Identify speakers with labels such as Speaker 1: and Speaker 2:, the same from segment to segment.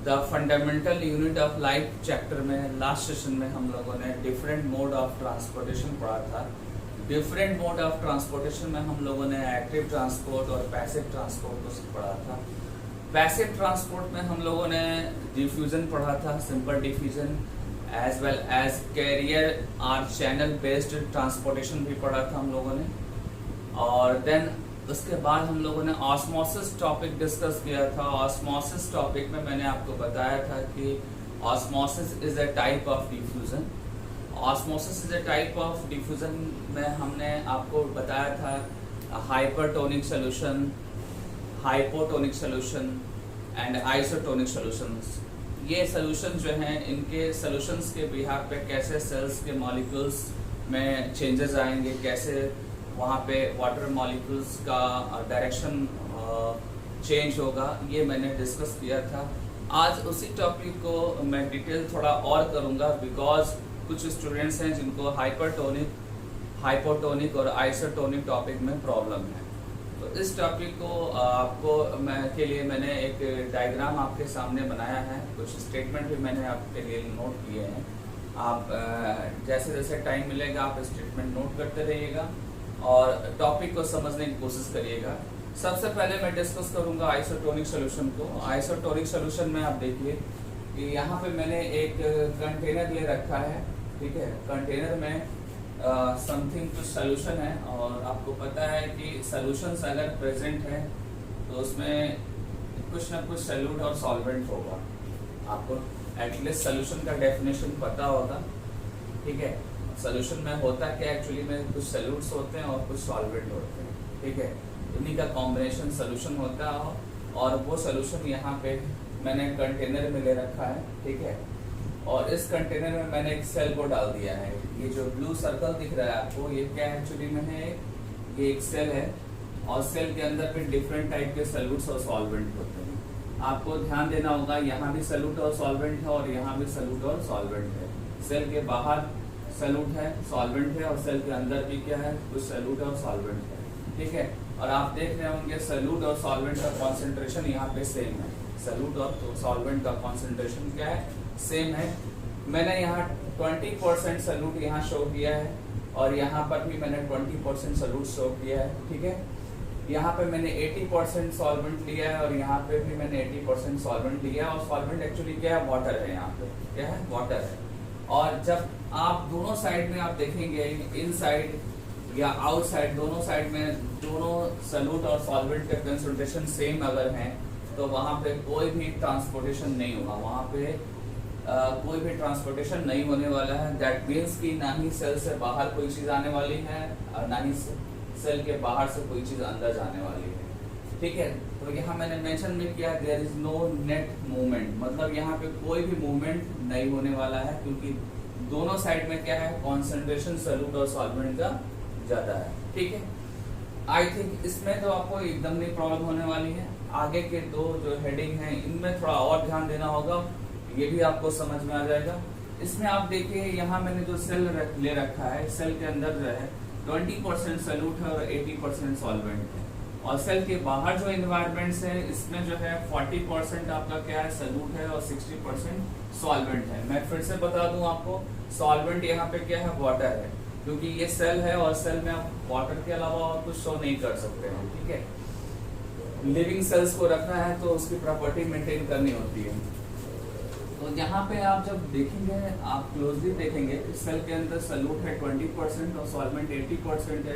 Speaker 1: The fundamental unit of life chapter में last session में हम लोगों ने डिफरेंट मोड ऑफ ट्रांसपोर्टेशन पढ़ा था। डिफरेंट मोड ऑफ ट्रांसपोर्टेशन में हम लोगों ने एक्टिव ट्रांसपोर्ट और पैसिव ट्रांसपोर्ट को पढ़ा था। पैसिव ट्रांसपोर्ट में हम लोगों ने डिफ्यूजन पढ़ा था, simple diffusion, as well as carrier और चैनल बेस्ड ट्रांसपोर्टेशन भी पढ़ा था हम लोगों ने। और देन उसके बाद हम लोगों ने ऑस्मोसिस टॉपिक डिस्कस किया था। ऑस्मोसिस टॉपिक में मैंने आपको बताया था कि osmosis is a type of diffusion. Osmosis is a type of diffusion में हमने आपको बताया था hypertonic solution, hypotonic solution and isotonic solutions. ये सोल्यूशन जो हैं, इनके सोल्यूशंस के बिहाफ पे कैसे सेल्स के मॉलिक्यूल्स में चेंजेस आएंगे, कैसे वहाँ पे वाटर मॉलिक्यूल्स का डायरेक्शन चेंज होगा, ये मैंने डिस्कस किया था। आज उसी टॉपिक को मैं डिटेल थोड़ा और करूँगा, बिकॉज कुछ स्टूडेंट्स हैं जिनको हाइपरटोनिक, हाइपोटोनिक और आइसोटोनिक टॉपिक में प्रॉब्लम है। तो इस टॉपिक को आपको के लिए मैंने एक डायग्राम आपके सामने बनाया है, कुछ स्टेटमेंट भी मैंने आपके लिए नोट किए हैं। आप जैसे जैसे टाइम मिलेगा आप स्टेटमेंट नोट करते रहिएगा और टॉपिक को समझने की कोशिश करिएगा। सबसे पहले मैं डिस्कस करूंगा आइसोटोनिक सॉल्यूशन को। आइसोटोनिक सॉल्यूशन में आप देखिए कि यहाँ पे मैंने एक कंटेनर ले रखा है, ठीक है। कंटेनर में समथिंग कुछ सॉल्यूशन है और आपको पता है कि सॉल्यूशंस अगर प्रेजेंट है तो उसमें कुछ ना कुछ सॉल्यूट और सॉल्वेंट होगा। आपको एटलीस्ट सॉल्यूशन का डेफिनेशन पता होगा, ठीक है। सॉल्यूशन में होता क्या एक्चुअली में, कुछ सॉल्यूट्स होते हैं और कुछ सॉल्वेंट होते हैं, ठीक है। इन्हीं का कॉम्बिनेशन सॉल्यूशन होता है और वो सॉल्यूशन यहाँ पे मैंने कंटेनर में ले रखा है, ठीक है। और इस कंटेनर में मैंने एक सेल को डाल दिया है। ये जो ब्लू सर्कल दिख रहा है आपको, ये क्या एक्चुअली में है, ये एक सेल है और सेल के अंदर भी डिफरेंट टाइप के सॉल्यूट्स और सॉल्वेंट होते हैं। आपको ध्यान देना होगा, यहाँ भी सॉल्यूट और सॉल्वेंट है और यहाँ भी सॉल्यूट और सॉल्वेंट है। सेल के बाहर सॉल्यूट है, सॉल्वेंट है और सेल के अंदर भी क्या है, कुछ सॉल्यूट और सॉल्वेंट है, ठीक है। और आप देख रहे होंगे सॉल्यूट और सॉल्वेंट का कॉन्सेंट्रेशन यहाँ पे सेम है। सॉल्यूट और सॉल्वेंट का कॉन्सेंट्रेशन क्या है, सेम है। मैंने यहाँ 20% सॉल्यूट यहाँ शो किया है और यहाँ पर भी मैंने 20% सॉल्यूट शो किया है, ठीक है। यहाँ पे मैंने 80% सॉल्वेंट लिया है और यहाँ पे भी मैंने 80% सॉल्वेंट लिया है। और सॉल्वेंट एक्चुअली क्या है, वाटर है। यहाँ पे क्या है, वाटर है। और जब आप दोनों साइड में आप देखेंगे, इन साइड या आउट साइड, दोनों साइड में दोनों सॉल्यूट और सॉल्वेंट के कंसंट्रेशन सेम अगर हैं तो वहाँ पे कोई भी ट्रांसपोर्टेशन नहीं होगा, वहाँ पे कोई भी ट्रांसपोर्टेशन नहीं होने वाला है। दैट मीन्स कि ना ही सेल से बाहर कोई चीज़ आने वाली है और ना ही सेल के बाहर से कोई चीज़ अंदर जाने वाली है, ठीक है। तो यहाँ मैंने मेंशन भी किया there is no net movement, मतलब यहाँ पे कोई भी मूवमेंट नहीं होने वाला है, क्योंकि दोनों साइड में क्या है, कॉन्सेंट्रेशन सॉल्यूट और सॉल्वेंट का ज़्यादा है, ठीक है। आई थिंक इसमें तो आपको एकदम नहीं प्रॉब्लम होने वाली है। आगे के दो जो हेडिंग हैं इनमें थोड़ा और ध्यान देना होगा, ये भी आपको समझ में आ जाएगा। इसमें आप देखिए यहाँ मैंने जो सेल ले रखा है, सेल के अंदर जो है 20% सॉल्यूट है और 80% सॉल्वेंट है। और सेल के बाहर जो इन्वायरमेंट्स है, इसमें जो है 40% आपका क्या है, सॉल्यूट है और 60% सॉल्वेंट है। मैं फिर से बता दूं आपको, सॉल्वेंट यहाँ पे क्या है, वाटर है, क्योंकि ये सेल है और सेल में आप वाटर के अलावा और कुछ शो नहीं कर सकते हैं, ठीक है। लिविंग सेल्स को रखना है तो उसकी प्रॉपर्टी मेंटेन करनी होती है। तो यहाँ पे आप जब देखेंगे, आप क्लोजली देखेंगे, इस सेल के अंदर सॉल्यूट है 20% और सॉल्वेंट 80% है,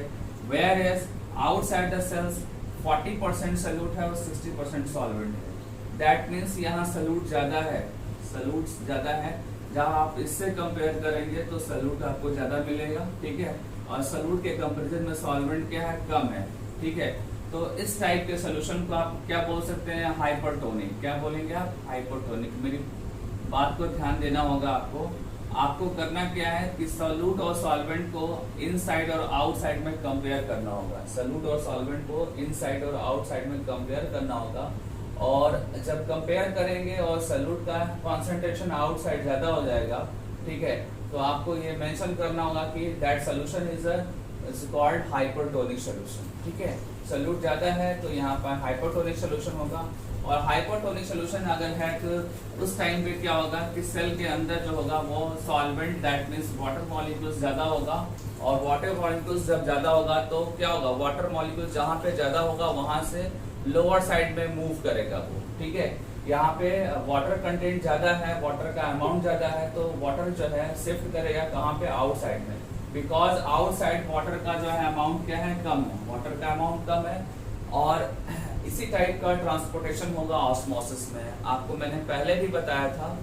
Speaker 1: whereas outside the cells 40% solute है और 60% सॉल्वेंट है। दैट मीन्स यहाँ सॉल्यूट ज़्यादा है, सॉल्यूट ज़्यादा है। जहाँ आप इससे कंपेयर करेंगे तो सॉल्यूट आपको ज़्यादा मिलेगा, ठीक है। और सॉल्यूट के कंपेरिजन में सॉल्वेंट क्या है, कम है, ठीक है। तो इस टाइप के सोल्यूशन को आप क्या बोल सकते हैं, हाइपरटोनिक। क्या बोलेंगे आप, हाइपरटोनिक। मेरी बात को ध्यान देना होगा आपको। आपको करना क्या है कि सॉल्यूट और सॉल्वेंट को इनसाइड और आउटसाइड में कंपेयर करना होगा। सॉल्यूट और सॉल्वेंट को इनसाइड और आउटसाइड में कंपेयर करना होगा। और जब कंपेयर करेंगे और सॉल्यूट का कॉन्सेंट्रेशन आउटसाइड ज़्यादा हो जाएगा, ठीक है, तो आपको ये मेंशन करना होगा कि that solution is called hypertonic solution, ठीक है। सॉल्यूट ज़्यादा है तो यहाँ पर हाइपरटोनिक सोल्यूशन होगा और हाइपोटोनिक सोल्यूशन अगर है तो उस टाइम पे क्या होगा कि सेल के अंदर जो होगा वो solvent that means water molecules ज़्यादा होगा, और वाटर मॉलिक्यूल्स जब ज़्यादा होगा तो क्या होगा, वाटर मॉलिक्यूल्स जहाँ पे ज़्यादा होगा वहाँ से लोअर साइड में मूव करेगा वो, ठीक है। यहाँ पे वाटर कंटेंट ज़्यादा है, वाटर का अमाउंट ज़्यादा है, तो वाटर जो है शिफ्ट करेगा कहाँ पे, आउटसाइड में, बिकॉज आउटसाइड वाटर का जो है अमाउंट क्या है, कम है, वाटर का अमाउंट कम है। और इसी टाइप का ट्रांसपोर्टेशन होगा ऑस्मोसिस में। आपको मैंने पहले भी बताया था,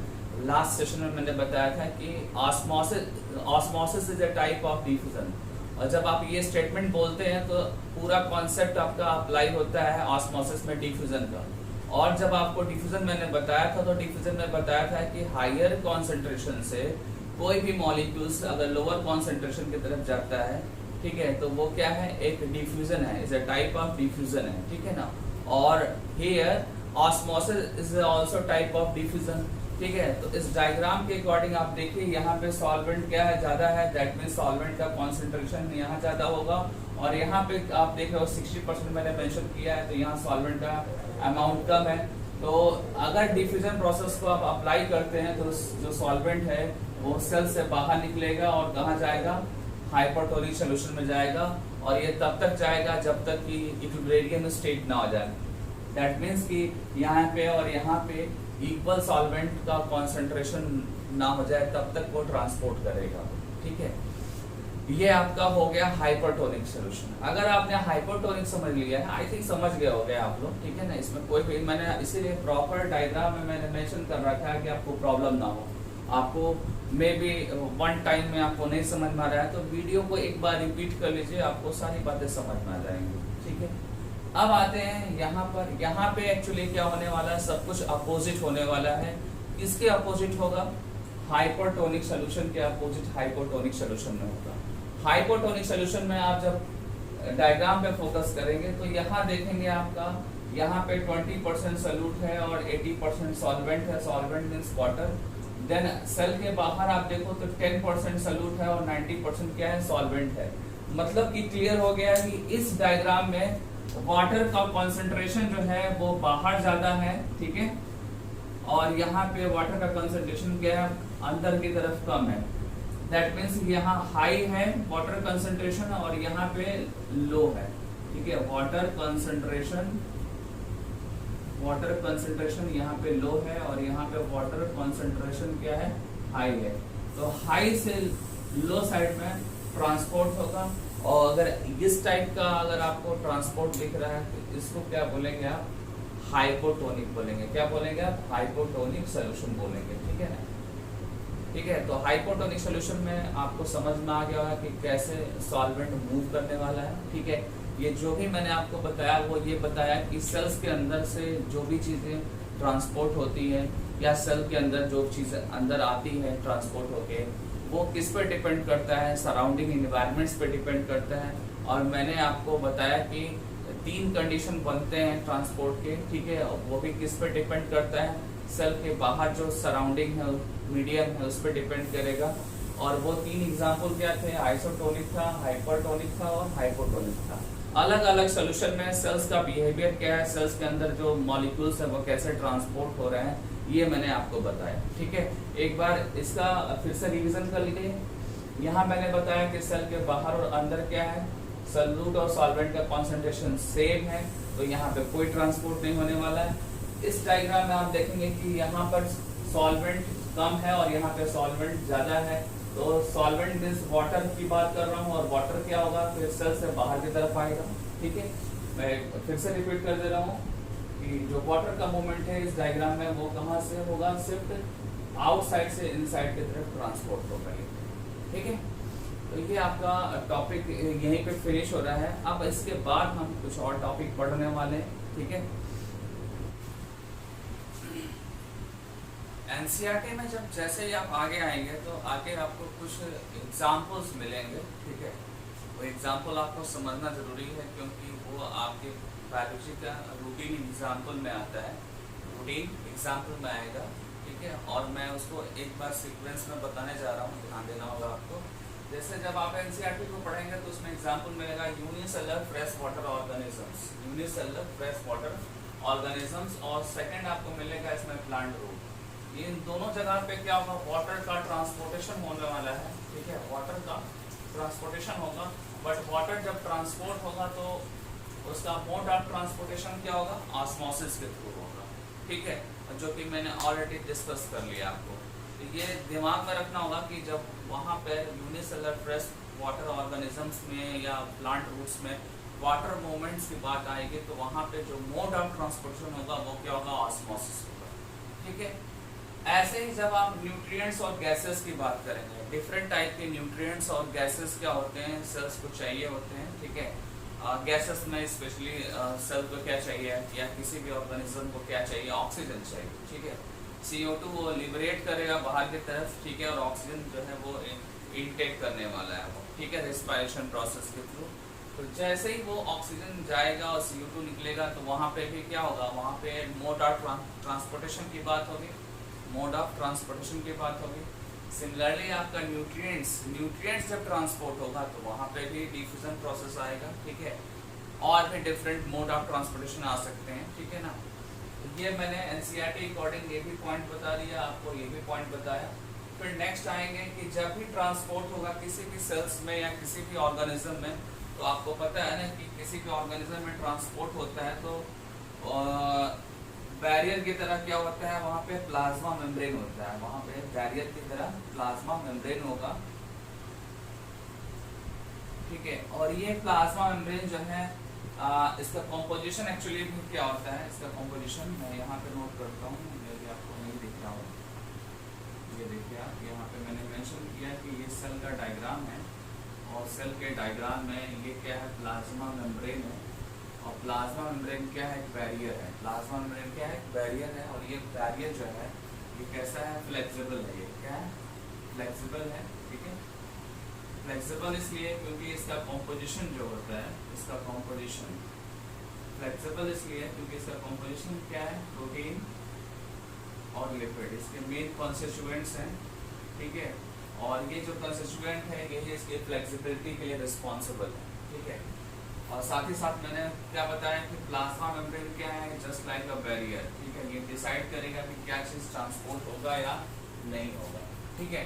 Speaker 1: लास्ट सेशन में मैंने बताया था कि osmosis is a type of diffusion, और जब आप ये स्टेटमेंट बोलते हैं तो पूरा कॉन्सेप्ट आपका अप्लाई होता है ऑस्मोसिस में डिफ्यूजन का। और जब आपको डिफ्यूजन मैंने बताया था तो डिफ्यूजन में बताया था कि हायर कॉन्सेंट्रेशन से कोई भी मॉलिक्यूल्स अगर लोअर कॉन्सेंट्रेशन की तरफ जाता है, ठीक है, तो वो क्या है, एक डिफ्यूजन है, is a type of diffusion है, ठीक है ना। और here osmosis is also type of diffusion, ठीक है। तो इस डायग्राम के अकॉर्डिंग आप देखिए यहाँ पे सॉल्वेंट क्या है, ज्यादा है, दैट मीन्स सॉल्वेंट का कॉन्सेंट्रेशन यहाँ ज्यादा होगा, और यहाँ पे आप देख रहे हो 60% मैंने मेंशन किया है, तो यहाँ सॉल्वेंट का अमाउंट कम है। तो अगर डिफ्यूजन प्रोसेस को आप अप्लाई करते हैं तो जो सॉल्वेंट है वो सेल से बाहर निकलेगा और कहाँ जाएगा, हाइपोटोनिक सॉल्यूशन में जाएगा, और ये तब तक जाएगा जब तक कि इक्विलिब्रियम स्टेट ना हो जाए। दैट मीन्स कि यहाँ पे और यहाँ पे इक्वल सॉल्वेंट का कॉन्सेंट्रेशन ना हो जाए तब तक वो ट्रांसपोर्ट करेगा, ठीक है। ये आपका हो गया हाइपरटोनिक सॉल्यूशन। अगर आपने हाइपरटोनिक समझ लिया है, आई थिंक समझ गए हो गए आप लोग, ठीक है ना। इसमें कोई भी मैंने इसीलिए प्रॉपर डायग्राम में मैंने मेंशन कर रखा है कि आपको प्रॉब्लम ना हो। आपको मे बी वन टाइम में आपको नहीं समझ में आ रहा है तो वीडियो को एक बार रिपीट कर लीजिए, आपको सारी बातें समझ में आ जाएंगी, ठीक है। अब आते हैं यहाँ पर। यहाँ पे एक्चुअली क्या होने वाला है, सब कुछ अपोजिट होने वाला है। किसके अपोजिट होगा, हाइपरटोनिक सॉल्यूशन के अपोजिट हाइपोटोनिक सॉल्यूशन में होगा। हाइपोटोनिक सॉल्यूशन में आप जब डायग्राम पे फोकस करेंगे तो यहाँ देखेंगे आपका यहाँ पे 20% सॉल्यूट है और 80% सॉल्वेंट है, solvent means water. Then cell के बाहर आप देखो तो 10% सॉल्यूट है और 90% क्या है, सॉल्वेंट है। मतलब कि क्लियर हो गया कि इस डायग्राम में वाटर का कॉन्सेंट्रेशन जो है वो बाहर ज्यादा है, ठीक है, और यहाँ पे वाटर का कंसंट्रेशन क्या है, अंदर की तरफ कम है। दैट मीन्स यहाँ हाई है वाटर कंसंट्रेशन और यहाँ पे लो है, ठीक है। वाटर कंसंट्रेशन यहाँ पे लो है और यहाँ पे वाटर कंसंट्रेशन क्या है, हाई है। तो हाई से लो साइड में ट्रांसपोर्ट होगा। और अगर इस टाइप का अगर आपको ट्रांसपोर्ट दिख रहा है तो इसको क्या बोलेंगे आप, हाइपोटोनिक बोलेंगे। क्या बोलेंगे आप, हाइपोटोनिक सॉल्यूशन बोलेंगे, ठीक है ना। ठीक है, तो हाइपोटोनिक सॉल्यूशन में आपको समझ में आ गया होगा कि कैसे सॉल्वेंट मूव करने वाला है, ठीक है। ये जो भी मैंने आपको बताया वो ये बताया कि सेल्स के अंदर से जो भी चीज़ें ट्रांसपोर्ट होती है या सेल के अंदर जो चीज़ें अंदर आती है ट्रांसपोर्ट होके, वो किस पे डिपेंड करता है, सराउंडिंग इन्वायरमेंट्स पे डिपेंड करता है। और मैंने आपको बताया कि 3 कंडीशन बनते हैं ट्रांसपोर्ट के, ठीक है। वो भी किस पे डिपेंड करता है, सेल के बाहर जो सराउंडिंग है, मीडियम है, उस पर डिपेंड करेगा। और वो 3 एग्जाम्पल क्या थे, आइसोटोनिक था, हाइपरटोनिक था और हाइपोटोनिक था। अलग अलग सोल्यूशन में सेल्स का बिहेवियर क्या है, सेल्स के अंदर जो मॉलिक्यूल्स है वो कैसे ट्रांसपोर्ट हो रहे हैं, ये मैंने आपको बताया, ठीक है। एक बार इसका फिर से रिवीजन कर लीजिए। यहाँ मैंने बताया कि सेल के बाहर और अंदर क्या है, सॉल्यूट और सॉल्वेंट का कॉन्सेंट्रेशन सेम है, तो यहाँ पे कोई ट्रांसपोर्ट नहीं होने वाला है। इस डायग्राम में आप देखेंगे कि यहाँ पर सॉल्वेंट कम है और यहाँ पे सॉल्वेंट ज्यादा है। तो सॉल्वेंट मीन्स वाटर की बात कर रहा हूँ और वाटर क्या होगा, फिर सेल से बाहर की तरफ आएगा, ठीक है। मैं फिर से रिपीट कर दे रहा हूँ कि जो वाटर का मूवमेंट है इस डायग्राम में वो कहाँ से होगा, शिफ्ट आउटसाइड से इनसाइड की तरफ ट्रांसपोर्ट होगा, ठीक है। तो ये आपका टॉपिक यहीं पे फिनिश हो रहा है। अब इसके बाद हम कुछ और टॉपिक पढ़ने वाले हैं, ठीक है। एनसीईआरटी में जब जैसे ही आप आगे आएंगे तो आगे आपको कुछ एग्जाम्पल्स मिलेंगे, ठीक है। वो एग्जाम्पल आपको समझना जरूरी है क्योंकि वो आपके बायोलॉजी का रूटीन एग्जाम्पल में आता है, रूटीन एग्जाम्पल में आएगा, ठीक है। और मैं उसको एक बार सीक्वेंस में बताने जा रहा हूँ, ध्यान देना होगा आपको। जैसे जब आप एनसीईआरटी को पढ़ेंगे तो उसमें एग्जाम्पल मिलेगा unicellular fresh water organisms, unicellular fresh water organisms और सेकंड आपको मिलेगा इसमें प्लांट रूट। ये इन दोनों जगह पे क्या होगा, वाटर का ट्रांसपोर्टेशन होने वाला है, ठीक है, वाटर का ट्रांसपोर्टेशन होगा। बट वाटर जब ट्रांसपोर्ट होगा तो उसका मोड ऑफ ट्रांसपोर्टेशन क्या होगा, ऑस्मोसिस के थ्रू होगा, ठीक है, जो कि मैंने ऑलरेडी डिस्कस कर लिया आपको। तो ये दिमाग में रखना होगा कि जब वहाँ पे यूनिसेलुलर फ्रेश वाटर ऑर्गेनिजम्स में या प्लांट रूट्स में वाटर मूवमेंट्स की बात आएगी तो वहाँ पे जो मोड ऑफ ट्रांसपोर्टेशन होगा वो क्या होगा, ऑस्मोसिस होगा, ठीक है। ऐसे ही जब आप न्यूट्रिएंट्स और गैसेस की बात करेंगे, डिफरेंट टाइप के न्यूट्रिएंट्स और गैसेस क्या होते हैं, सेल्स को चाहिए होते हैं, ठीक है। गैसेस में स्पेशली सेल को क्या चाहिए या किसी भी ऑर्गेनिज्म को क्या चाहिए, ऑक्सीजन चाहिए, ठीक है। CO2 वो लिबरेट करेगा बाहर की तरफ, ठीक है, और ऑक्सीजन जो है वो इनटेक करने वाला है वो, ठीक है, रेस्पिरेशन प्रोसेस के थ्रू। तो जैसे ही वो ऑक्सीजन जाएगा और CO2 निकलेगा तो वहाँ पे भी क्या होगा, वहाँ पे मोड ऑफ ट्रांसपोर्टेशन की बात होगी, मोड ऑफ ट्रांसपोर्टेशन की बात होगी। सिमिलरली आपका न्यूट्रिएंट्स जब ट्रांसपोर्ट होगा तो वहाँ पे भी डिफ्यूजन प्रोसेस आएगा, ठीक है, और भी डिफरेंट मोड ऑफ ट्रांसपोर्टेशन आ सकते हैं, ठीक है ना। ये मैंने NCERT अकॉर्डिंग ये भी पॉइंट बता दिया आपको, ये भी पॉइंट बताया। फिर नेक्स्ट आएंगे कि जब भी ट्रांसपोर्ट होगा किसी भी सेल्स में या किसी भी ऑर्गेनिज्म में, तो आपको पता है ना कि किसी भी ऑर्गेनिज्म में ट्रांसपोर्ट होता है तो बैरियर की तरह क्या होता है, वहाँ पे प्लाज्मा मेम्ब्रेन होता है, वहाँ पे बैरियर की तरह प्लाज्मा मेम्ब्रेन होगा, ठीक है। और ये प्लाज्मा मेम्ब्रेन जो है इसका कॉम्पोजिशन एक्चुअली क्या होता है, इसका कॉम्पोजिशन मैं यहाँ पे नोट करता हूँ, यदि आपको नहीं दिख रहा हो, ये देखिए आप, यहाँ पे मैंने मेंशन किया कि ये सेल का डायग्राम है और सेल के डायग्राम में ये क्या है, प्लाज्मा मेम्ब्रेन है, और प्लाज्मा मेम्ब्रेन क्या है, एक बैरियर है, प्लाज्मा मेम्ब्रेन क्या है, एक बैरियर है। और ये बैरियर जो है ये कैसा है, फ्लेक्सिबल है, ये क्या है, फ्लेक्सिबल है, ठीक है। फ्लेक्सिबल इसलिए क्योंकि इसका कॉम्पोजिशन जो होता है, इसका कॉम्पोजिशन फ्लेक्सिबल इसलिए क्योंकि इसका कॉम्पोजिशन क्या है, प्रोटीन और लिपिड इसके मेन कॉन्स्टिट्यूएंट्स हैं, ठीक है। और ये जो कॉन्स्टिट्यूएंट है यही इसकी फ्लेक्सिबिलिटी के लिए रिस्पॉन्सिबल है, ठीक है। और साथ ही साथ मैंने क्या बताया कि प्लाज्मा मेम्ब्रेन क्या है, जस्ट लाइक अ बैरियर, ठीक है, ये डिसाइड करेगा कि क्या चीज़ ट्रांसपोर्ट होगा या नहीं होगा, ठीक है।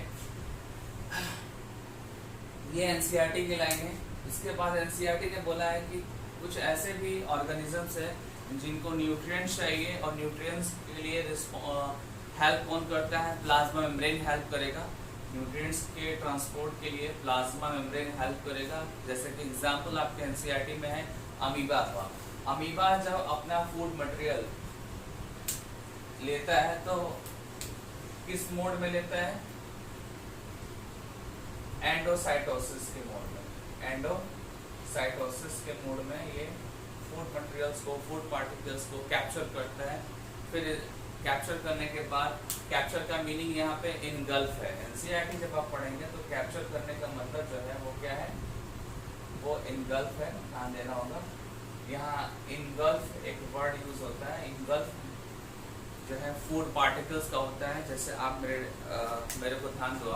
Speaker 1: ये NCERT की लाइन है। इसके बाद NCERT ने बोला है कि कुछ ऐसे भी ऑर्गेनिजम्स है जिनको न्यूट्रिएंट्स चाहिए और न्यूट्रिएंट्स के लिए हेल्प कौन करता है, प्लाज्मा मेम्ब्रेन हेल्प करेगा। न्यूट्रिएंट्स के ट्रांसपोर्ट के लिए प्लाज्मा मेम्ब्रेन हेल्प करेगा। जैसे कि एग्जांपल आपके NCERT में है अमीबा का। अमीबा जब अपना फूड मटेरियल लेता है तो किस मोड में लेता है, एंडोसाइटोसिस के मोड में, एंडोसाइटोसिस के मोड में ये फूड मटेरियल्स को, फूड पार्टिकल्स को कैप्चर करता है। फिर कैप्चर करने के बाद, कैप्चर का मीनिंग यहाँ पे इनगल्फ है। NCERT जब आप पढ़ेंगे तो कैप्चर करने का मतलब जो है वो क्या है, वो इनगल्फ है, ध्यान देना होगा। यहाँ इनगल्फ एक वर्ड यूज होता है, इनगल्फ जो है फूड पार्टिकल्स का होता है। जैसे आप मेरे को ध्यान दो,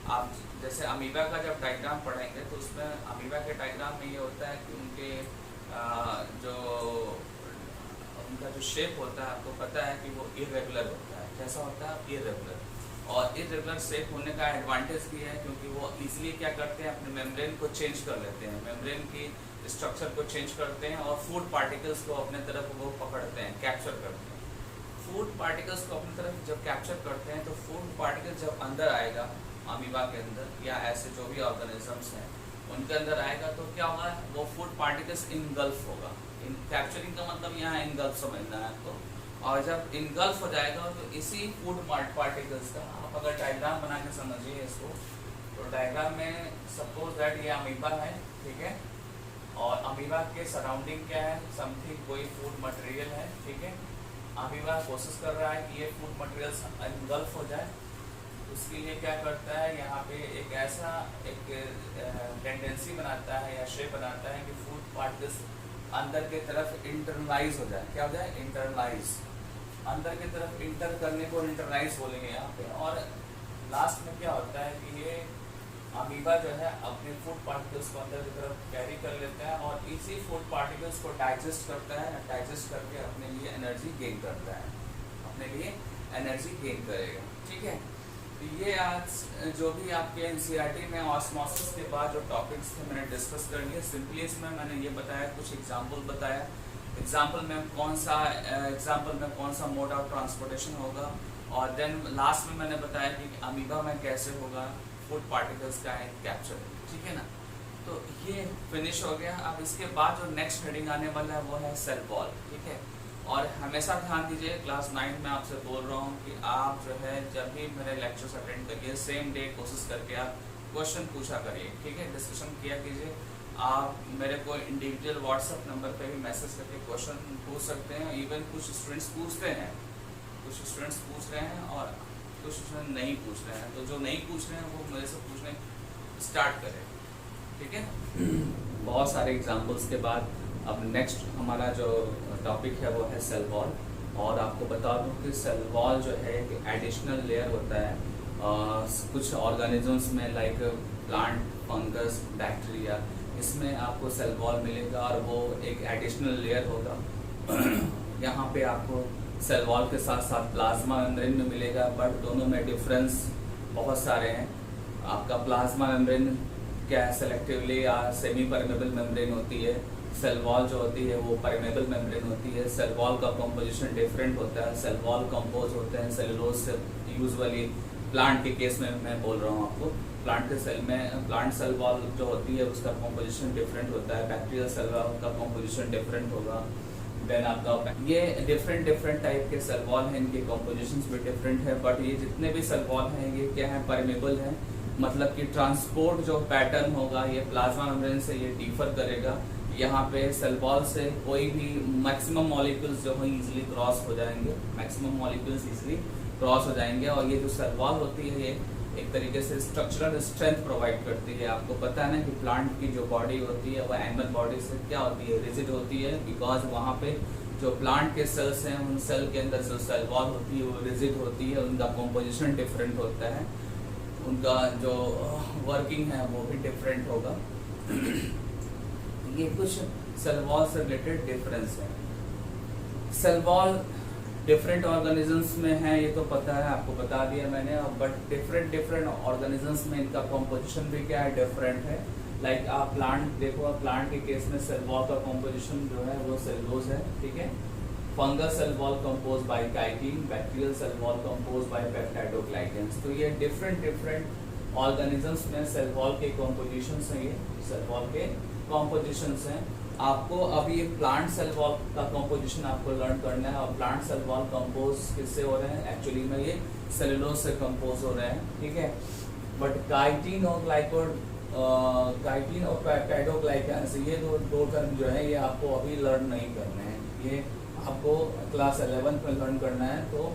Speaker 1: आप जैसे अमीबा का जब डायग्राम पढ़ेंगे तो उसमें अमीबा के डायग्राम में ये होता है कि उनके उनका जो शेप होता है आपको पता है कि वो इरेगुलर होता है। कैसा होता है, इरेगुलर। और इरेगुलर शेप होने का एडवांटेज भी है क्योंकि वो इजीली क्या करते हैं, अपने मेम्ब्रेन को चेंज कर लेते हैं, मेम्ब्रेन की स्ट्रक्चर को चेंज करते हैं और फूड पार्टिकल्स को अपने तरफ वो पकड़ते हैं, कैप्चर करते हैं। फूड पार्टिकल्स को अपनी तरफ जब कैप्चर करते हैं तो फूड पार्टिकल जब अंदर आएगा अमीबा के अंदर या ऐसे जो भी ऑर्गेनिजम्स हैं उनके अंदर आएगा तो क्या होगा, वो फूड पार्टिकल्स इनगल्फ होगा। इन कैप्चरिंग का मतलब यहाँ इनगल्फ समझना है आपको। और जब इनगल्फ हो जाएगा तो इसी फूड पार्टिकल्स का आप अगर डायग्राम बना के समझिए इसको, तो डायग्राम में सपोज दैट ये अमीबा है, ठीक है, और अमीबा के सराउंडिंग क्या है, समथिंग कोई फूड मटेरियल है, ठीक है। अमीबा कोशिश कर रहा है कि ये फूड मटेरियल्स इनगल्फ हो जाए। उसके लिए क्या करता है, यहाँ पे एक ऐसा एक टेंडेंसी बनाता है या शेप बनाता है कि फूड पार्टिकल्स अंदर की तरफ इंटरलाइज हो जाए। क्या हो जाए, इंटरलाइज, अंदर की तरफ इंटर करने को इंटरलाइज बोलेंगे यहाँ पे। और लास्ट में क्या होता है कि ये अमीबा जो है अपने फूड पार्टिकल्स को अंदर की तरफ कैरी कर लेता है और इसी फूड पार्टिकल्स को डाइजेस्ट करता है, डाइजेस्ट करके अपने लिए एनर्जी गेन करता है, अपने लिए एनर्जी गेन करेगा। ठीक है, तो ये आज जो भी आपके एनसीईआरटी में ऑस्मोसिस के बाद जो टॉपिक्स थे मैंने डिस्कस कर लिए। सिंपली इसमें मैंने ये बताया, कुछ एग्जाम्पल बताया, एग्जाम्पल में कौन सा मोड ऑफ ट्रांसपोर्टेशन होगा, और देन लास्ट में मैंने बताया कि अमीबा में कैसे होगा फूड पार्टिकल्स का कैप्चर। ठीक है ना, तो ये फिनिश हो गया। अब इसके बाद जो नेक्स्ट हेडिंग आने वाला है वो है सेल वॉल। ठीक है, और हमेशा ध्यान दीजिए, क्लास 9 में आपसे बोल रहा हूँ कि आप जो है जब भी मेरे लेक्चर्स अटेंड करिए सेम डे कोशिश करके आप क्वेश्चन पूछा करिए। ठीक है, डिस्कशन किया कीजिए। आप मेरे को इंडिविजुअल व्हाट्सएप नंबर पे भी मैसेज करके क्वेश्चन पूछ सकते हैं। इवन कुछ स्टूडेंट्स पूछते हैं, कुछ स्टूडेंट्स पूछ रहे हैं और कुछ स्टूडेंट नहीं पूछ रहे हैं, तो जो नहीं पूछ रहे हैं वो मेरे से पूछने स्टार्ट करें। ठीक है, बहुत सारे एग्जांपल्स के बाद अब नेक्स्ट हमारा जो टॉपिक है वो है सेल वॉल। और आपको बता दूं कि सेल वॉल जो है एक एडिशनल लेयर होता है कुछ ऑर्गेनिजम्स में, लाइक प्लांट, फंगस, बैक्टीरिया, इसमें आपको सेल वॉल मिलेगा और वो एक एडिशनल लेयर होगा। यहाँ पे आपको सेल वॉल के साथ साथ प्लाज्मा मेम्ब्रेन में मिलेगा, बट दोनों में डिफरेंस बहुत सारे हैं। आपका प्लाज्मा मेम्ब्रेन क्या है, सेलेक्टिवली या सेमी परमेबल मेम्ब्रेन होती है। सेल वॉल जो होती है वो परमेबल मेम्ब्रेन होती है। सेल वॉल का कंपोजिशन डिफरेंट होता है। सेल वॉल कंपोज होते हैं सेलुलोज से। यूजुअली प्लांट के केस में मैं बोल रहा हूँ आपको, प्लांट के सेल में प्लांट सेल वॉल जो होती है उसका कंपोजिशन डिफरेंट होता है। बैक्टीरियल सेल वॉल का कंपोजिशन डिफरेंट होगा। देन आपका ये डिफरेंट टाइप के सेल वॉल हैं, इनके कंपोजिशंस भी डिफरेंट है। बट ये जितने भी सेल वॉल हैं ये क्या है, परमेबल हैं, मतलब कि ट्रांसपोर्ट जो पैटर्न होगा ये प्लाज्मा मेम्ब्रेन से ये डिफर करेगा। यहाँ पे सेल वॉल से कोई भी मैक्सिमम मॉलिक्यूल्स जो है इजीली क्रॉस हो जाएंगे, मैक्सिमम मॉलिक्यूल्स इजीली क्रॉस हो जाएंगे। और ये जो सेल वॉल होती है ये एक तरीके से स्ट्रक्चरल स्ट्रेंथ प्रोवाइड करती है। आपको पता है ना कि प्लांट की जो बॉडी होती है वो एनिमल बॉडी से क्या होती है, रिजिड होती है, बिकॉज वहाँ पे जो प्लांट के सेल्स हैं उन सेल के अंदर जो सेल वॉल होती है वो रिजिड होती है, उनका कॉम्पोजिशन डिफरेंट होता है, उनका जो वर्किंग है वो भी डिफरेंट होगा। ये कुछ सेल वॉल से रिलेटेड डिफरेंस है। सेल वॉल डिफरेंट ऑर्गेनिजम्स में है ये तो पता है, आपको बता दिया मैंने, बट डिफरेंट ऑर्गेनिजम्स में इनका कॉम्पोजिशन भी क्या है, डिफरेंट है। लाइक आप प्लांट देखो, प्लांट के केस में सेल वॉल का कॉम्पोजिशन जो है वो सेलुलोज है। ठीक है, fungus cell wall compose by chitin, bacterial cell wall compose by peptidoglycans. तो ये डिफरेंट ऑर्गेनिजम्स में सेल वॉल के कॉम्पोजिशंस हैं, ये सेल वॉल के कॉम्पोजिशंस हैं। आपको अब ये प्लांट सेल वॉल का कंपोजिशन आपको लर्न करना है। और प्लांट सेल वॉल कंपोज किससे हो रहे हैं, एक्चुअली में ये सेलुलोज से कंपोज हो रहे हैं। ठीक है, बट काइटिन और पेप्टाइडोग्लाइकेंस ये दो टर्म जो है ये आपको अभी लर्न नहीं करने हैं, ये आपको क्लास 11 में लर्न करना है, तो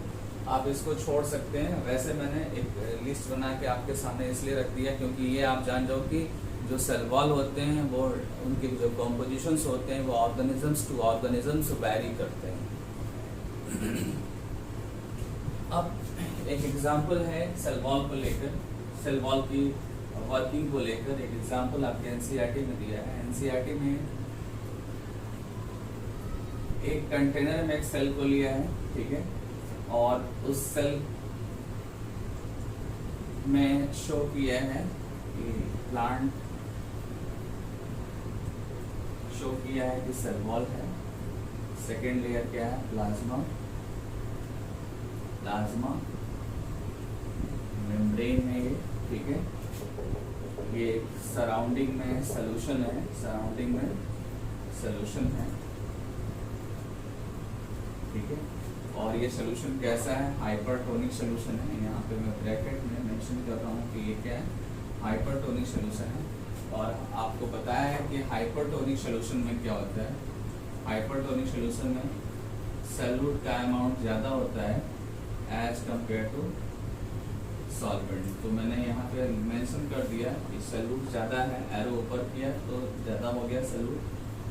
Speaker 1: आप इसको छोड़ सकते हैं। वैसे मैंने एक लिस्ट बना के आपके सामने इसलिए रख दिया क्योंकि ये आप जान जाओ कि जो सेल वॉल होते हैं वो उनके जो कॉम्पोजिशंस होते हैं वो ऑर्गेनिजम्स टू ऑर्गेनिजम्स वेरी करते हैं। अब एक एग्जांपल है सेल वॉल को लेकर, सेल वॉल की वर्किंग को लेकर एक एग्जांपल आपके एनसीईआरटी में दिया है। एनसीईआरटी में एक कंटेनर में एक सेल को लिया है, ठीक है, और उस सेल में शो किया है कि प्लांट शो किया है कि सेल वॉल है। सेकेंड लेयर क्या है, प्लाज्मा मेम्ब्रेन है ये, ठीक है। ये सराउंडिंग में सॉल्यूशन है, सराउंडिंग में सॉल्यूशन है, ठीक है। और ये सॉल्यूशन कैसा है, हाइपरटोनिक सॉल्यूशन है। यहाँ पे मैं ब्रैकेट में मेंशन कर रहा हूँ कि ये क्या है, हाइपरटोनिक सॉल्यूशन है। और आपको पता है कि हाइपरटोनिक सॉल्यूशन में क्या होता है, हाइपरटोनिक सॉल्यूशन में सॉल्यूट का अमाउंट ज़्यादा होता है एज कंपेयर टू सॉल्वेंट। तो मैंने यहाँ पे मेंशन कर दिया कि सॉल्यूट ज़्यादा है, एरो ऊपर किया तो ज़्यादा हो गया सॉल्यूट,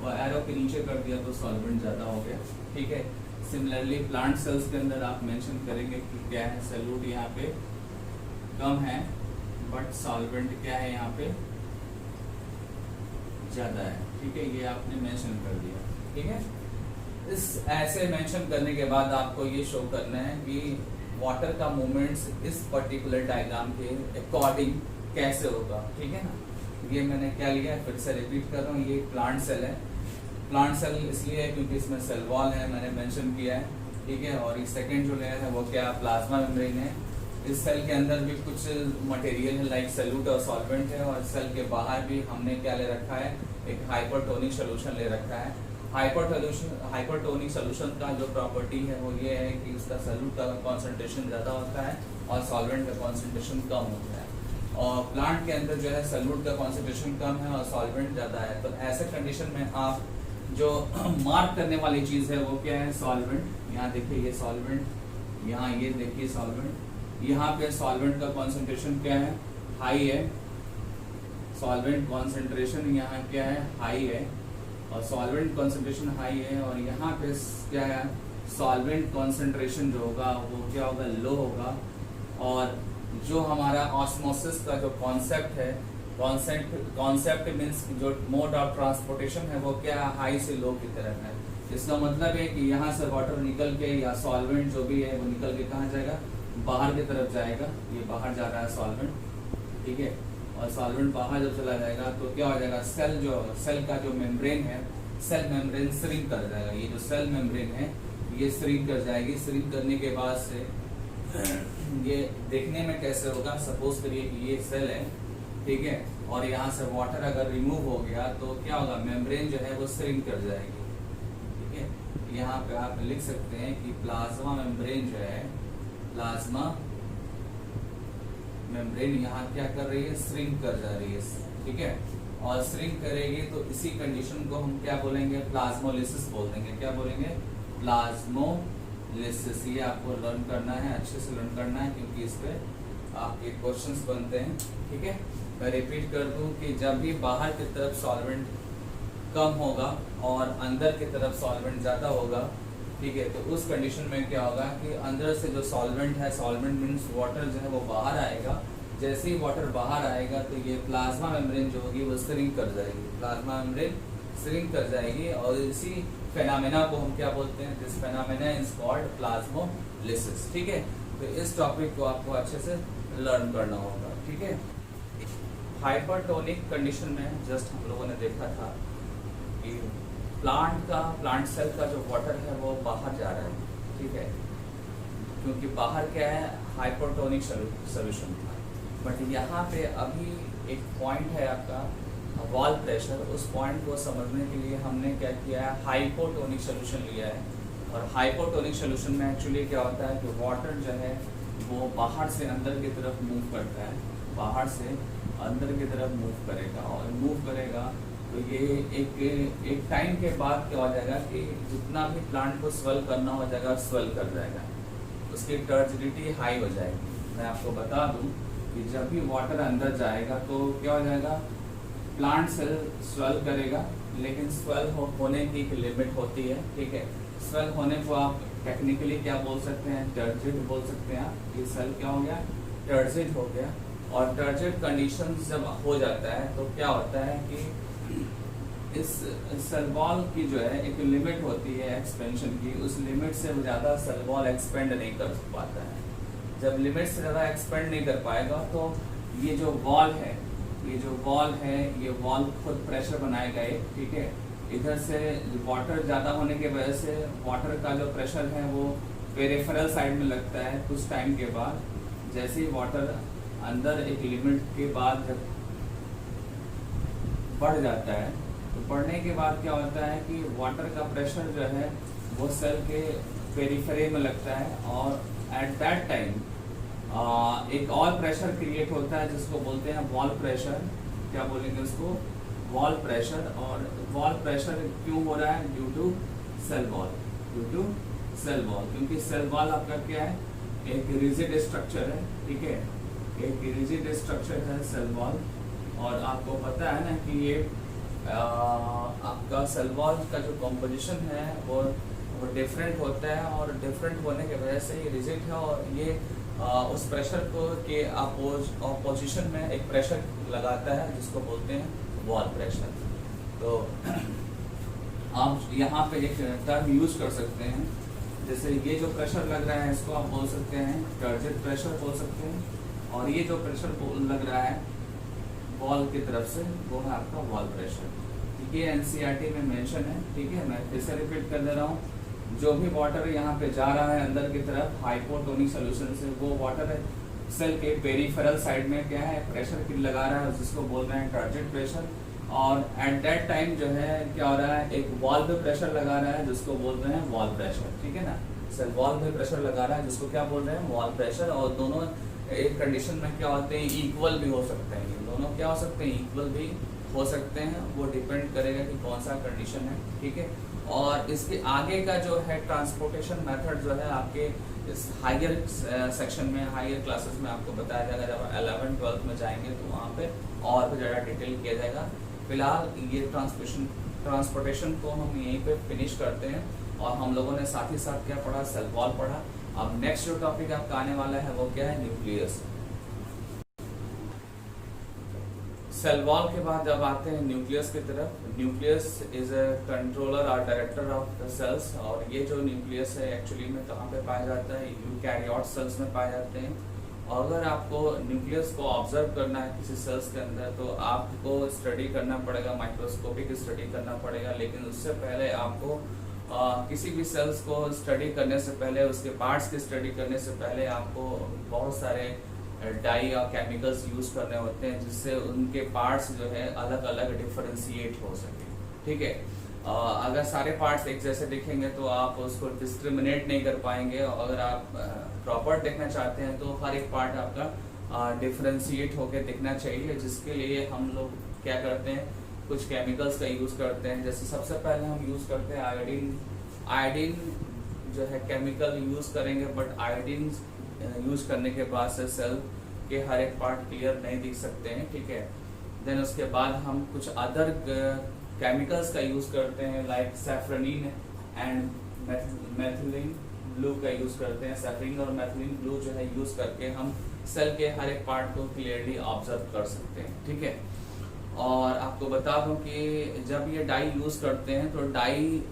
Speaker 1: और एरो के नीचे कर दिया तो सॉल्वेंट ज़्यादा हो गया, ठीक है। सिमिलरली प्लांट सेल्स के अंदर आप मेंशन करेंगे कि क्या है, सॉल्यूट यहाँ पे कम है बट सॉल्वेंट क्या है यहाँ पे ज़्यादा है, ठीक है, ये आपने मेंशन कर दिया, ठीक है। इस ऐसे मेंशन करने के बाद आपको ये शो करना है कि वाटर का मूवमेंट्स इस पर्टिकुलर डायग्राम के अकॉर्डिंग कैसे होगा, ठीक है ना। ये मैंने क्या लिया है, फिर से रिपीट कर रहा हूँ, ये प्लांट सेल है। प्लांट सेल इसलिए है क्योंकि इसमें सेल वॉल है, मैंने मेंशन किया है, ठीक है। और ये सेकंड जो लेयर है वो क्या, प्लाज्मा मेम्ब्रेन है। इस सेल के अंदर भी कुछ मटेरियल है लाइक सॉल्यूट और सॉल्वेंट है, और सेल के बाहर भी हमने क्या ले रखा है, एक हाइपरटोनिक सोल्यूशन ले रखा है। हाइपरटोनिक सोल्यूशन का जो प्रॉपर्टी है वो ये है कि उसका सॉल्यूट का कॉन्सेंट्रेशन ज़्यादा होता है और सॉल्वेंट का कॉन्सेंट्रेशन कम होता है। और प्लांट के अंदर जो है सॉल्यूट का कॉन्सेंट्रेशन कम है और सॉल्वेंट ज़्यादा है। तो ऐसे कंडीशन में आप जो मार्क करने वाली चीज़ है वो क्या है, सॉल्वेंट। यहाँ देखिए ये सॉल्वेंट, यहाँ ये देखिए सॉल्वेंट। यहाँ पे सॉल्वेंट का कॉन्सेंट्रेशन क्या है, हाई है। सॉल्वेंट कॉन्सेंट्रेशन यहाँ क्या है, हाई है, और सॉल्वेंट कॉन्सेंट्रेशन हाई है। और यहाँ पे क्या है, सॉल्वेंट कॉन्सेंट्रेशन जो होगा वो क्या होगा, लो होगा। और जो हमारा ऑस्मोसिस का जो कॉन्सेप्ट है, कॉन्सेप्ट मीन्स जो मोड ऑफ ट्रांसपोर्टेशन है वो क्या है, हाई से लो की तरफ है। इसका मतलब है कि यहाँ से वाटर निकल के या सॉल्वेंट जो भी है वो निकल के कहाँ जाएगा, बाहर की तरफ जाएगा। ये बाहर जा रहा है सॉल्वेंट, ठीक है। और सॉल्वेंट बाहर जब चला जाएगा तो क्या हो जाएगा, सेल का जो मेम्ब्रेन है, सेल मेम्ब्रेन श्रिंक कर जाएगा। ये जो सेल मेम्ब्रेन है ये श्रिंक कर जाएगी। श्रिंक करने के बाद से ये देखने में कैसे होगा, सपोज करिए कि ये सेल है, ठीक है, और यहाँ से वाटर अगर रिमूव हो गया तो क्या होगा, मेम्ब्रेन जो है वो श्रिंक कर जाएगी, ठीक है। यहाँ पे आप लिख सकते हैं कि प्लाज्मा मेम्ब्रेन जो है, प्लाज्मा मेम्ब्रेन यहाँ क्या कर रही है, श्रिंक कर जा रही है, ठीक है। और श्रिंक करेगी तो इसी कंडीशन को हम क्या बोलेंगे, प्लाज्मोलिसिस बोल देंगे। क्या बोलेंगे, प्लाज्मोलिसिस। ये आपको लर्न करना है, अच्छे से लर्न करना है, क्योंकि इस पे आपके क्वेश्चंस बनते हैं, ठीक है। मैं रिपीट कर दूं कि जब भी बाहर की तरफ सॉल्वेंट कम होगा और अंदर की तरफ सॉल्वेंट ज़्यादा होगा, ठीक है, तो उस कंडीशन में क्या होगा कि अंदर से जो सॉल्वेंट है, सॉल्वेंट मीन्स वाटर जो है वो बाहर आएगा। जैसे ही वाटर बाहर आएगा तो ये प्लाज्मा मेम्ब्रेन जो होगी वो श्रिंक कर जाएगी, प्लाज्मा मेम्ब्रेन श्रिंक कर जाएगी। और इसी फेनामेना को हम क्या बोलते हैं, this phenomena is called plasmolysis, ठीक है। तो इस टॉपिक को आपको अच्छे से लर्न करना होगा, ठीक है। हाइपरटोनिक कंडीशन में जस्ट हम लोगों ने देखा था कि प्लांट सेल का जो वाटर है वो बाहर जा रहा है, ठीक है, क्योंकि बाहर क्या है, हाइपरटोनिक सोल्यूशन था। बट यहाँ पे अभी एक पॉइंट है आपका वॉल प्रेशर, उस पॉइंट को समझने के लिए हमने क्या किया है, हाइपोटोनिक सोल्यूशन लिया है। और हाइपोटोनिक सोल्यूशन में एक्चुअली क्या होता है कि वाटर जो है वो बाहर से अंदर की तरफ मूव करता है, बाहर से अंदर की तरफ मूव करेगा। और मूव करेगा तो ये एक टाइम के बाद क्या हो जाएगा कि जितना भी प्लांट को स्वेल करना हो जाएगा, स्वेल कर जाएगा, उसकी टर्जिडिटी हाई हो जाएगी। मैं आपको बता दूं कि जब भी वाटर अंदर जाएगा तो क्या हो जाएगा, प्लांट सेल स्वेल करेगा, लेकिन स्वेल होने की एक लिमिट होती है, ठीक है। स्वेल होने को आप टेक्निकली क्या बोल सकते हैं, टर्जिड बोल सकते हैं आप। ये सेल क्या हो गया, टर्जिड हो गया। और टर्जिड कंडीशन जब हो जाता है तो क्या होता है कि इस सेल वॉल की जो है एक लिमिट होती है एक्सपेंशन की, उस लिमिट से ज़्यादा सेल वॉल एक्सपेंड नहीं कर पाता है। जब लिमिट से ज़्यादा एक्सपेंड नहीं कर पाएगा तो ये जो वॉल है, ये वॉल खुद प्रेशर बनाएगा एक, ठीक है। इधर से वाटर ज़्यादा होने की वजह से वाटर का जो प्रेशर है वो पेरिफेरल साइड में लगता है। कुछ टाइम के बाद जैसे ही वाटर अंदर एक लिमिट के बाद जब बढ़ जाता है तो बढ़ने के बाद क्या होता है कि वाटर का प्रेशर जो है वो सेल के पेरिफेरी में लगता है। और एट दैट टाइम एक और प्रेशर क्रिएट होता है जिसको बोलते हैं वॉल प्रेशर। क्या बोलेंगे उसको, वॉल प्रेशर। और वॉल प्रेशर क्यों हो रहा है, ड्यू टू सेल वॉल, क्योंकि सेल वॉल आपका क्या है, एक रिजिड स्ट्रक्चर है, ठीक है, एक रिजिड स्ट्रक्चर है सेल वॉल। और आपको पता है ना कि ये आपका सेल वॉल का जो कॉम्पोजिशन है वो डिफरेंट होता है, और डिफरेंट होने की वजह से ये रिजिड है और ये उस प्रेशर को के अपोजिशन में एक प्रेशर लगाता है जिसको बोलते हैं वॉल प्रेशर। तो आप यहाँ पे एक टर्म यूज कर सकते हैं, जैसे ये जो प्रेशर लग रहा है इसको आप बोल सकते हैं टर्जिट प्रेशर बोल सकते हैं, और ये जो प्रेशर लग रहा है वॉल की तरफ से वो है आपका वॉल प्रेशर। ठीक है, एनसीईआरटी में मेंशन है। ठीक है, मैं फिर से रिपीट कर दे रहा हूँ, जो भी वाटर यहाँ पे जा रहा है अंदर की तरफ हाइपोटोनिक सोल्यूशन से, वो वाटर सेल के पेरिफेरल साइड में क्या है प्रेशर लगा रहा है जिसको बोल रहे हैं टर्जिट प्रेशर। और एट दैट टाइम जो है क्या हो रहा है एक वॉल पे प्रेशर लगा रहा है जिसको बोल रहे हैं वॉल प्रेशर। ठीक है ना, सेल वॉल पे प्रेशर लगा रहा है जिसको क्या बोल रहे हैं वॉल प्रेशर। और दोनों एक कंडीशन में क्या होते हैं इक्वल भी हो सकते हैं, ये दोनों क्या हो सकते हैं इक्वल भी हो सकते हैं, वो डिपेंड करेगा कि कौन सा कंडीशन है। ठीक है, और इसके आगे का जो है ट्रांसपोर्टेशन मेथड जो है आपके इस हायर सेक्शन में हायर क्लासेस में आपको बताया जाएगा। जब 11th-12th में जाएंगे तो वहाँ पे और भी ज़्यादा डिटेल किया जाएगा। फिलहाल ये ट्रांसपोर्टेशन को हम यहीं पे फिनिश करते हैं, और हम लोगों ने साथ ही साथ क्या पढ़ा सेल वॉल पढ़ा। अब नेक्स्ट जो टॉपिक आपका आने वाला है वो क्या है न्यूक्लियस। सेल वॉल के बाद जब आते हैं न्यूक्लियस की तरफ, न्यूक्लियस इज अ कंट्रोलर और डायरेक्टर ऑफ द सेल्स। और ये जो न्यूक्लियस है एक्चुअली में कहाँ पे पाया जाता है यूकैरियोट सेल्स में पाए जाते हैं। और अगर आपको न्यूक्लियस को ऑब्जर्व करना है किसी सेल्स के अंदर तो आपको स्टडी करना पड़ेगा, माइक्रोस्कोपिक स्टडी करना पड़ेगा। लेकिन उससे पहले आपको किसी भी सेल्स को स्टडी करने से पहले, उसके पार्ट्स की स्टडी करने से पहले आपको बहुत सारे डाई और केमिकल्स यूज करने होते हैं जिससे उनके पार्ट्स जो है अलग अलग डिफरेंशिएट हो सके। ठीक है, अगर सारे पार्ट्स एक जैसे दिखेंगे तो आप उसको डिस्क्रिमिनेट नहीं कर पाएंगे। और अगर आप प्रॉपर देखना चाहते हैं तो हर एक पार्ट आपका डिफरेंशिएट होकर दिखना चाहिए, जिसके लिए हम लोग क्या करते हैं कुछ केमिकल्स का यूज करते हैं। जैसे सबसे पहले हम यूज करते हैं आयोडीन। आयोडीन जो है केमिकल यूज करेंगे, बट आयोडीन यूज करने के बाद से सेल के हर एक पार्ट क्लियर नहीं दिख सकते हैं। ठीक है, देन उसके बाद हम कुछ अदर केमिकल्स का यूज करते हैं लाइक सैफ्रनिन एंड मेथिलीन ब्लू का यूज करते हैं। सैफ्रनिन और मेथिलीन ब्लू जो है यूज करके हम सेल के हर एक पार्ट को क्लियरली ऑब्जर्व कर सकते हैं। ठीक है, और आपको बता दूं कि जब ये डाई यूज करते हैं तो डाई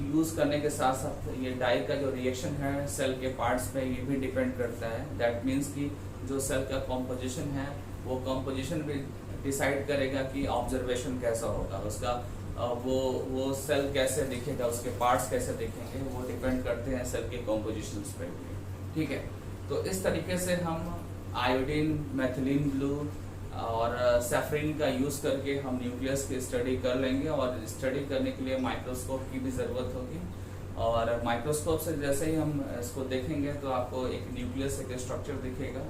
Speaker 1: यूज करने के साथ साथ ये डाई का जो रिएक्शन है सेल के पार्ट्स पे ये भी डिपेंड करता है। दैट मीन्स कि जो सेल का कॉम्पोजिशन है वो कॉम्पोजिशन भी डिसाइड करेगा कि ऑब्जर्वेशन कैसा होगा उसका, वो सेल कैसे दिखेगा, उसके पार्ट्स कैसे दिखेंगे, वो डिपेंड करते हैं सेल के कॉम्पोजिशन पे। ठीक है, तो इस तरीके से हम आयोडीन, मेथिलीन ब्लू और सैफरिन का यूज करके हम न्यूक्लियस की स्टडी कर लेंगे। और स्टडी करने के लिए माइक्रोस्कोप की भी जरूरत होगी। और माइक्रोस्कोप से जैसे ही हम इसको देखेंगे तो आपको एक न्यूक्लियस एक स्ट्रक्चर दिखेगा।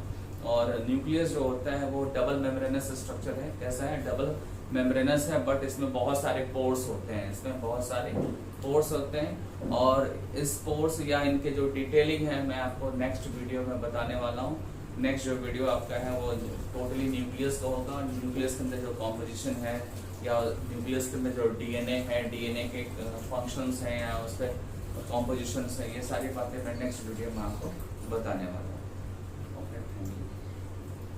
Speaker 1: और न्यूक्लियस जो होता है वो डबल मेम्ब्रेनस स्ट्रक्चर है। कैसा है डबल मेम्ब्रेनस है, बट इसमें बहुत सारे पोर्स होते हैं, इसमें बहुत सारे पोर्स होते हैं। और इस पोर्स या इनके जो डिटेलिंग है मैं आपको नेक्स्ट वीडियो में बताने वाला हूँ। नेक्स्ट जो वीडियो आपका है वो टोटली न्यूक्लियस का होगा। न्यूक्लियस के अंदर जो कॉम्पोजिशन है या न्यूक्लियस के अंदर जो डीएनए है, डीएनए के फंक्शंस हैं या उस पर कॉम्पोजिशंस हैं, ये सारी बातें मैं नेक्स्ट वीडियो में आपको बताने वाला हूँ।